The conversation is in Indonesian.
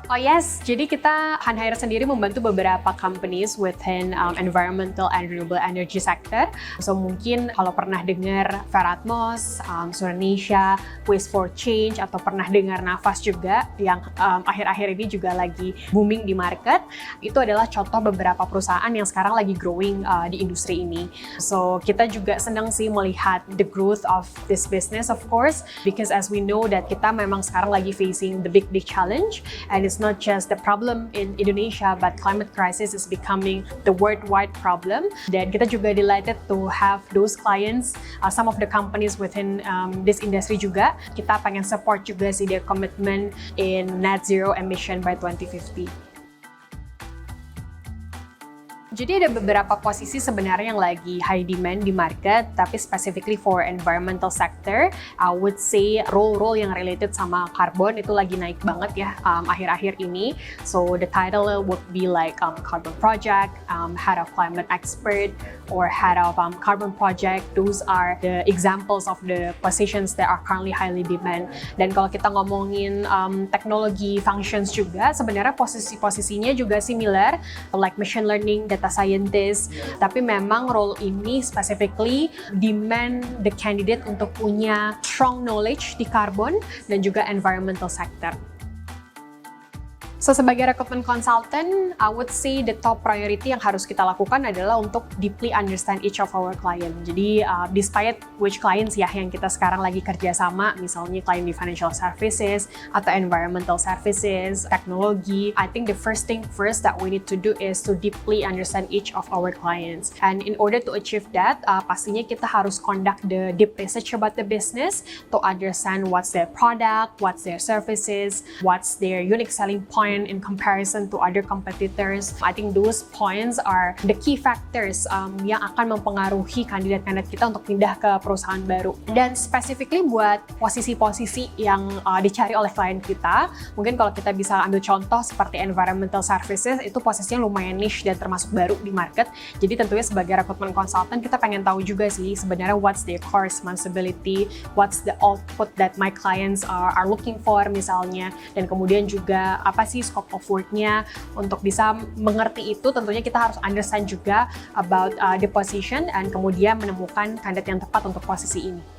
Oh yes, jadi kita Hanhire sendiri membantu beberapa companies within environmental and renewable energy sector. So mungkin kalau pernah dengar Veratmos, Surenesia, Waste for Change, atau pernah dengar Nafas juga yang akhir-akhir ini juga lagi booming di market, itu adalah contoh beberapa perusahaan yang sekarang lagi growing di industri ini. So kita juga senang sih melihat the growth of this business of course, because as we know that kita memang sekarang lagi facing the big challenge, and it's not just the problem in Indonesia, but climate crisis is becoming the worldwide problem. Dan kita juga delighted to have those clients, some of the companies within this industry juga. Kita pengen support juga sih their commitment in net zero emission by 2050. Jadi ada beberapa posisi sebenarnya yang lagi high demand di market, tapi specifically for environmental sector, I would say role-role yang related sama carbon itu lagi naik banget ya akhir-akhir ini. So the title would be like carbon project, head of climate expert, or head of carbon project. Those are the examples of the positions that are currently highly demand. Dan kalau kita ngomongin teknologi functions juga, sebenarnya posisi-posisinya juga similar, like machine learning, data scientist, tapi memang role ini specifically demand the candidate untuk punya strong knowledge di carbon dan juga environmental sector. So sebagai recruitment consultant, I would say the top priority yang harus kita lakukan adalah untuk deeply understand each of our client. Jadi despite which clients ya yang kita sekarang lagi kerja sama, misalnya client di financial services atau environmental services, teknologi, I think the first thing first that we need to do is to deeply understand each of our clients. And in order to achieve that, pastinya kita harus conduct the deep research about the business to understand what's their product, what's their services, what's their unique selling point in comparison to other competitors. I think those points are the key factors yang akan mempengaruhi kandidat-kandidat kita untuk pindah ke perusahaan baru. Dan specifically buat posisi-posisi yang dicari oleh klien kita, mungkin kalau kita bisa ambil contoh seperti environmental services, itu posisinya lumayan niche dan termasuk baru di market. Jadi tentunya sebagai recruitment consultant kita pengen tahu juga sih sebenarnya what's their core responsibility, what's the output that my clients are looking for misalnya, dan kemudian juga apa sih scope of work-nya. Untuk bisa mengerti itu tentunya kita harus understand juga about the position dan kemudian menemukan kandidat yang tepat untuk posisi ini.